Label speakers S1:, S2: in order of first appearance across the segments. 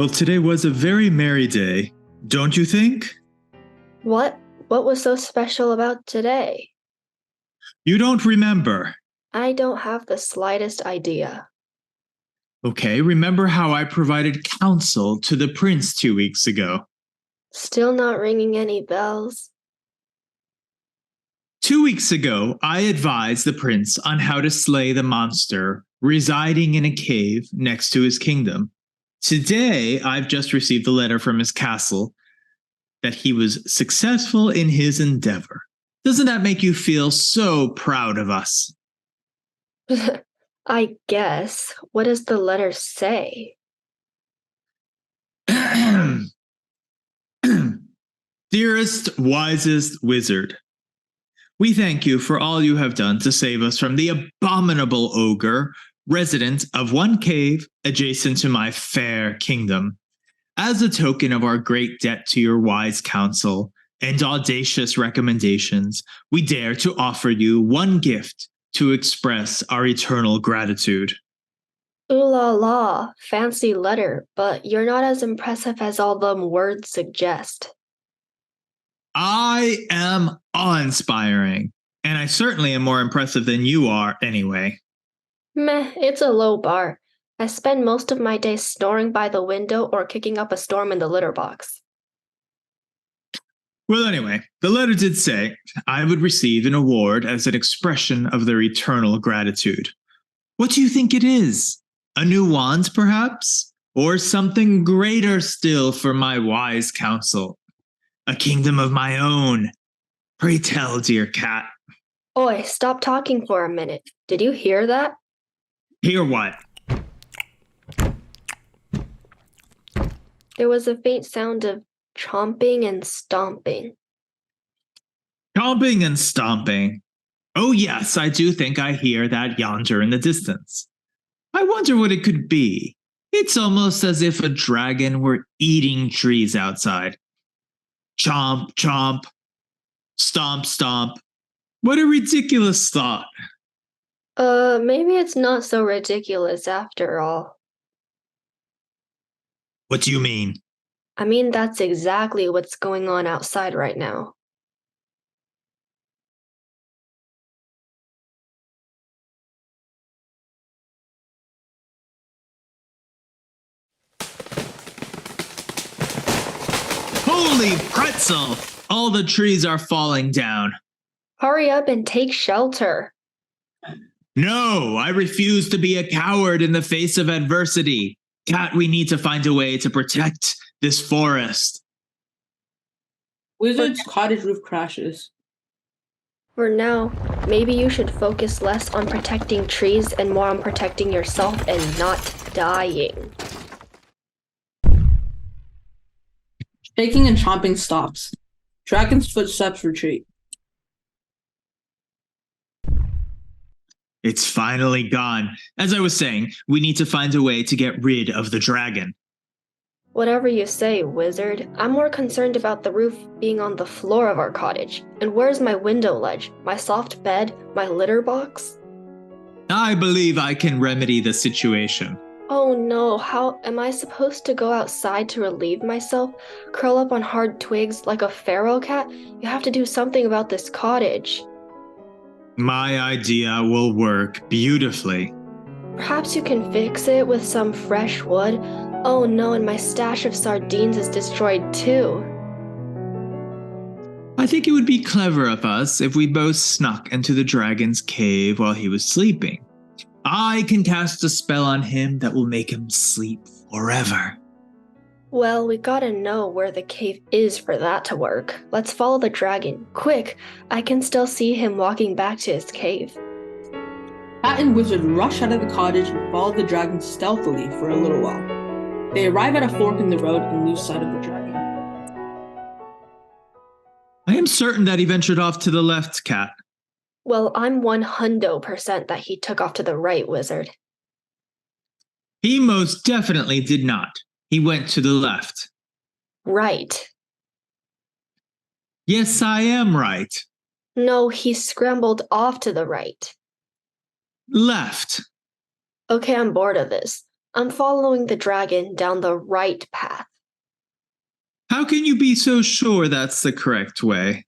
S1: Well, today was a very merry day, don't you think?
S2: What? What was so special about today?
S1: You don't remember.
S2: I don't have the slightest idea.
S1: Okay, remember how I provided counsel to the prince 2 weeks ago?
S2: Still not ringing any bells.
S1: 2 weeks ago, I advised the prince on how to slay the monster residing in a cave next to his kingdom. Today, I've just received a letter from his castle that he was successful in his endeavor. Doesn't that make you feel so proud of us?
S2: I guess. What does the letter say?
S1: Dearest, wisest wizard, we thank you for all you have done to save us from the abominable ogre, resident of one cave adjacent to my fair kingdom. As a token of our great debt to your wise counsel and audacious recommendations, we dare to offer you one gift to express our eternal gratitude.
S2: Ooh la la, fancy letter, but you're not as impressive as all them words suggest.
S1: I am awe-inspiring, and I certainly am more impressive than you are anyway.
S2: Meh, it's a low bar. I spend most of my day snoring by the window or kicking up a storm in the litter box.
S1: Well, anyway, the letter did say I would receive an award as an expression of their eternal gratitude. What do you think it is? A new wand, perhaps? Or something greater still for my wise counsel? A kingdom of my own? Pray tell, dear cat.
S2: Oi, stop talking for a minute. Did you hear that?
S1: Hear what?
S2: There was a faint sound of chomping and stomping.
S1: Chomping and stomping. Oh, yes, I do think I hear that yonder in the distance. I wonder what it could be. It's almost as if a dragon were eating trees outside. Chomp, chomp. Stomp, stomp. What a ridiculous thought.
S2: Maybe it's not so ridiculous after all.
S1: What do you mean?
S2: I mean, that's exactly what's going on outside right now.
S1: Holy pretzel! All the trees are falling down.
S2: Hurry up and take shelter.
S1: No, I refuse to be a coward in the face of adversity. Cat, we need to find a way to protect this forest.
S3: Wizard's cottage roof crashes.
S2: For now, maybe you should focus less on protecting trees and more on protecting yourself and not dying.
S3: Shaking and chomping stops. Dragon's footsteps retreat.
S1: It's finally gone. As I was saying, we need to find a way to get rid of the dragon.
S2: Whatever you say, wizard. I'm more concerned about the roof being on the floor of our cottage. And where's my window ledge, my soft bed, my litter box?
S1: I believe I can remedy the situation.
S2: Oh no, how am I supposed to go outside to relieve myself? Curl up on hard twigs like a feral cat? You have to do something about this cottage.
S1: My idea will work beautifully.
S2: Perhaps you can fix it with some fresh wood. Oh no, and my stash of sardines is destroyed too.
S1: I think it would be clever of us if we both snuck into the dragon's cave while he was sleeping. I can cast a spell on him that will make him sleep forever.
S2: Well, we gotta know where the cave is for that to work. Let's follow the dragon. Quick, I can still see him walking back to his cave.
S3: Cat and Wizard rush out of the cottage and follow the dragon stealthily for a little while. They arrive at a fork in the road and lose sight of the dragon.
S1: I am certain that he ventured off to the left, Cat.
S2: Well, I'm 100% that he took off to the right, wizard.
S1: He most definitely did not. He went to the left.
S2: Right.
S1: Yes, I am right.
S2: No, he scrambled off to the right.
S1: Left.
S2: Okay, I'm bored of this. I'm following the dragon down the right path.
S1: How can you be so sure that's the correct way?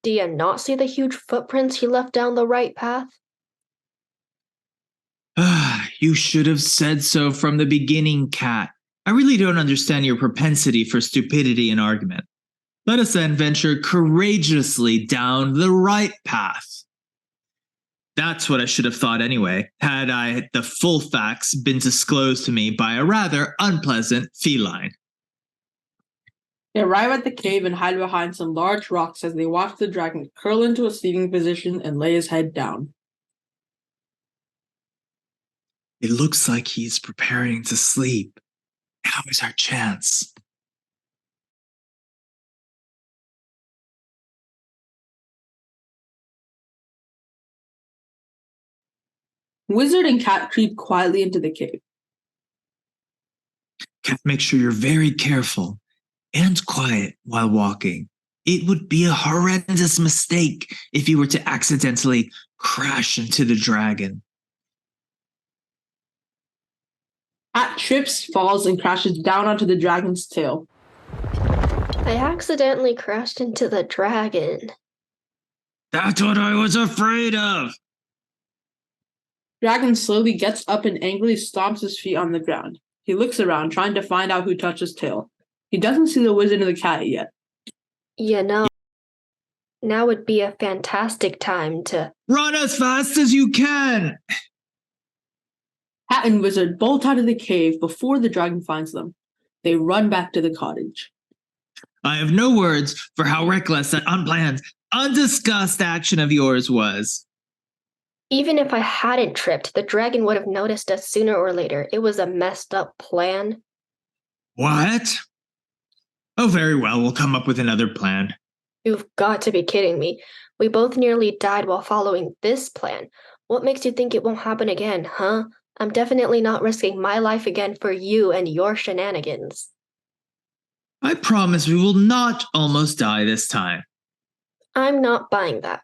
S2: Do you not see the huge footprints he left down the right path?
S1: You should have said so from the beginning, Cat. I really don't understand your propensity for stupidity in argument. Let us then venture courageously down the right path. That's what I should have thought anyway, had the full facts been disclosed to me by a rather unpleasant feline.
S3: They arrive at the cave and hide behind some large rocks as they watch the dragon curl into a sleeping position and lay his head down.
S1: It looks like he's preparing to sleep. Now is our chance.
S3: Wizard and Cat creep quietly into the cave.
S1: Cat, make sure you're very careful and quiet while walking. It would be a horrendous mistake if you were to accidentally crash into the dragon.
S3: Cat trips, falls, and crashes down onto the dragon's tail.
S2: I accidentally crashed into the dragon.
S1: That's what I was afraid of.
S3: Dragon slowly gets up and angrily stomps his feet on the ground. He looks around, trying to find out who touched his tail. He doesn't see the wizard and the cat yet.
S2: You know, now would be a fantastic time to
S1: Run as fast as you can.
S3: Cat and Wizard bolt out of the cave before the dragon finds them. They run back to the cottage.
S1: I have no words for how reckless that unplanned, undiscussed action of yours was.
S2: Even if I hadn't tripped, the dragon would have noticed us sooner or later. It was a messed up plan.
S1: What? Oh, very well. We'll come up with another plan.
S2: You've got to be kidding me. We both nearly died while following this plan. What makes you think it won't happen again, huh? I'm definitely not risking my life again for you and your shenanigans.
S1: I promise we will not almost die this time.
S2: I'm not buying that.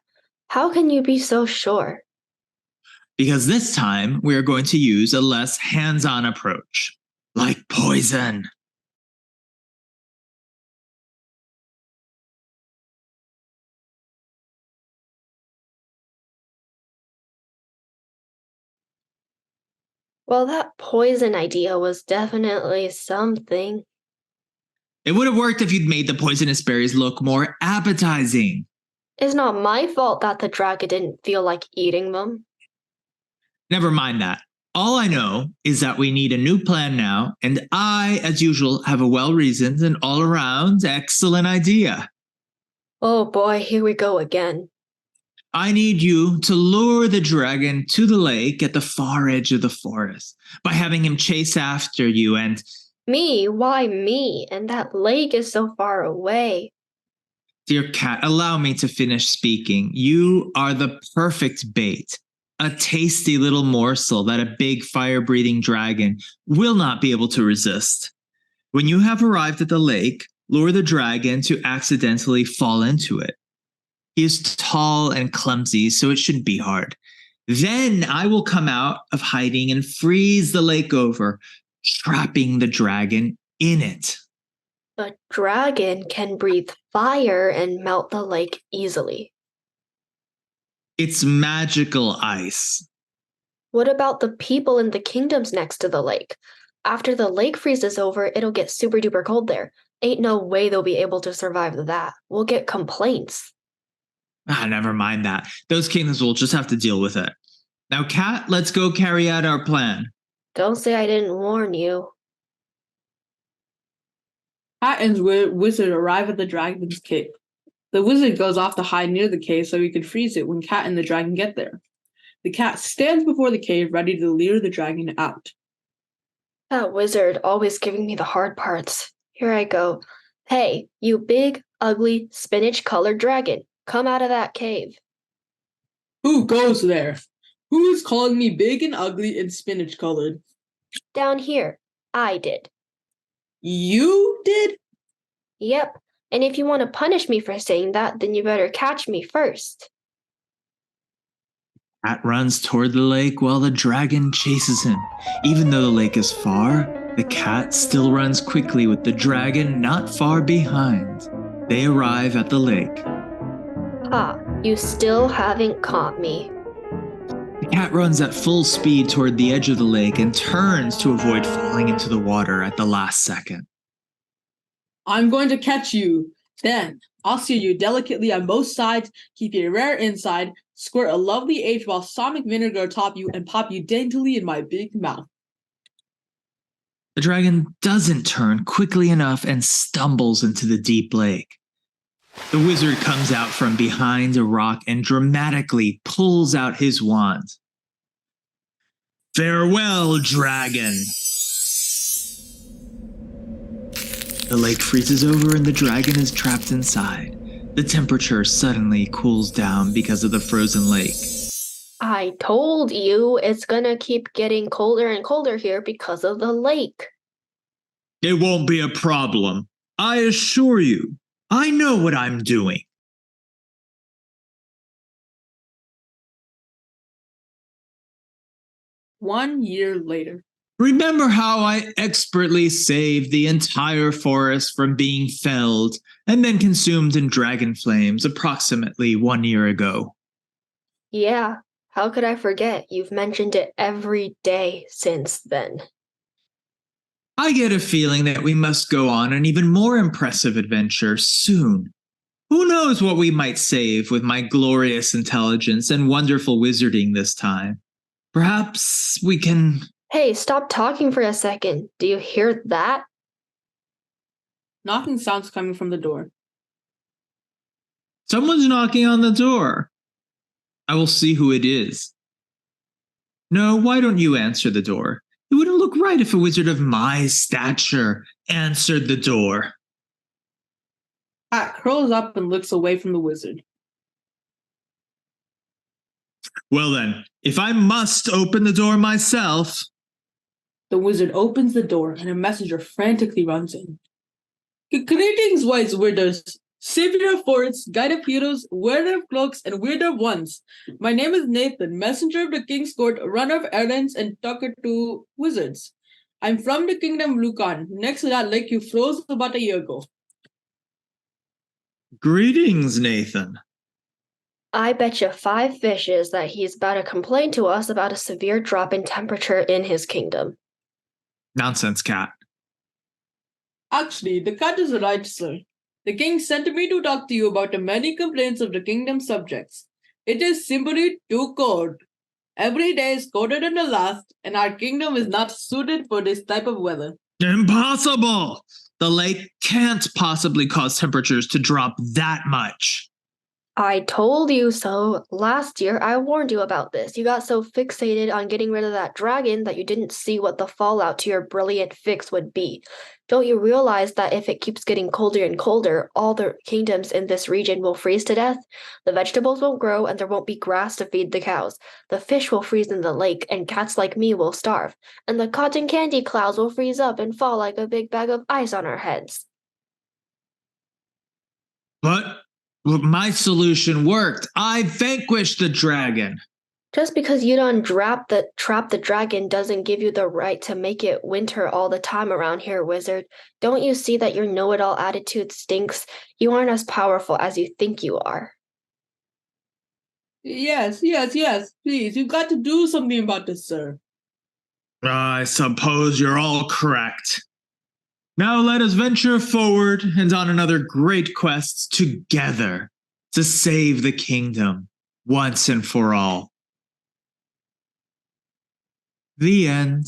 S2: How can you be so sure?
S1: Because this time we are going to use a less hands-on approach, like poison.
S2: Well, that poison idea was definitely something.
S1: It would have worked if you'd made the poisonous berries look more appetizing.
S2: It's not my fault that the dragon didn't feel like eating them.
S1: Never mind that. All I know is that we need a new plan now, and I, as usual, have a well-reasoned and all-around excellent idea.
S2: Oh boy, here we go again.
S1: I need you to lure the dragon to the lake at the far edge of the forest by having him chase after you and...
S2: Me? Why me? And that lake is so far away.
S1: Dear Cat, allow me to finish speaking. You are the perfect bait. A tasty little morsel that a big fire-breathing dragon will not be able to resist. When you have arrived at the lake, lure the dragon to accidentally fall into it. He is tall and clumsy, so it shouldn't be hard. Then I will come out of hiding and freeze the lake over, trapping the dragon in it.
S2: The dragon can breathe fire and melt the lake easily.
S1: It's magical ice.
S2: What about the people in the kingdoms next to the lake? After the lake freezes over, it'll get super duper cold there. Ain't no way they'll be able to survive that. We'll get complaints.
S1: Never mind that. Those kingdoms will just have to deal with it. Now, Cat, let's go carry out our plan.
S2: Don't say I didn't warn you.
S3: Cat and Wizard arrive at the dragon's cave. The wizard goes off to hide near the cave so he can freeze it when Cat and the dragon get there. The cat stands before the cave ready to lure the dragon out.
S2: That wizard always giving me the hard parts. Here I go. Hey, you big, ugly, spinach-colored dragon. Come out of that cave.
S3: Who goes there? Who is calling me big and ugly and spinach-colored?
S2: Down here. I did.
S3: You did?
S2: Yep. And if you want to punish me for saying that, then you better catch me first.
S1: Cat runs toward the lake while the dragon chases him. Even though the lake is far, the cat still runs quickly with the dragon not far behind. They arrive at the lake.
S2: Ha, you still haven't caught me.
S1: The cat runs at full speed toward the edge of the lake and turns to avoid falling into the water at the last second.
S3: I'm going to catch you. Then I'll steer you delicately on both sides, keep your rear inside, squirt a lovely aged balsamic vinegar atop you, and pop you daintily in my big mouth.
S1: The dragon doesn't turn quickly enough and stumbles into the deep lake. The wizard comes out from behind a rock and dramatically pulls out his wand. Farewell, dragon! The lake freezes over and the dragon is trapped inside. The temperature suddenly cools down because of the frozen lake.
S2: I told you it's gonna keep getting colder and colder here because of the lake.
S1: It won't be a problem. I assure you. I know what I'm doing.
S3: One year later.
S1: Remember how I expertly saved the entire forest from being felled and then consumed in dragon flames approximately 1 year ago?
S2: Yeah, how could I forget? You've mentioned it every day since then.
S1: I get a feeling that we must go on an even more impressive adventure soon. Who knows what we might save with my glorious intelligence and wonderful wizarding this time? Perhaps we can...
S2: Hey, stop talking for a second. Do you hear that?
S3: Knocking sounds coming from the door.
S1: Someone's knocking on the door. I will see who it is. No, why don't you answer the door? It wouldn't look right if a wizard of my stature answered the door.
S3: Cat curls up and looks away from the wizard.
S1: Well then, if I must open the door myself...
S3: The wizard opens the door and a messenger frantically runs in. Greetings, wise wizards, savior of forests, guide of heroes, wearer of cloaks, and weirder of ones. My name is Nathan, messenger of the king's court, runner of errands, and talker to wizards. I'm from the kingdom of Lucan, next to that lake you froze about a year ago.
S1: Greetings, Nathan.
S2: I bet you 5 fishes that he's about to complain to us about a severe drop in temperature in his kingdom.
S1: Nonsense, cat.
S3: Actually, the cat is right, sir. The king sent me to talk to you about the many complaints of the kingdom's subjects. It is simply too cold. Every day is colder than the last, and our kingdom is not suited for this type of weather.
S1: Impossible! The lake can't possibly cause temperatures to drop that much.
S2: I told you so. Last year, I warned you about this. You got so fixated on getting rid of that dragon that you didn't see what the fallout to your brilliant fix would be. Don't you realize that if it keeps getting colder and colder, all the kingdoms in this region will freeze to death? The vegetables won't grow and there won't be grass to feed the cows. The fish will freeze in the lake and cats like me will starve. And the cotton candy clouds will freeze up and fall like a big bag of ice on our heads.
S1: But my solution worked. I vanquished the dragon.
S2: Just because you don't trap the dragon doesn't give you the right to make it winter all the time around here, wizard. Don't you see that your know-it-all attitude stinks? You aren't as powerful as you think you are.
S3: Yes. Please, you've got to do something about this, sir.
S1: I suppose you're all correct. Now let us venture forward and on another great quest together to save the kingdom once and for all. The end.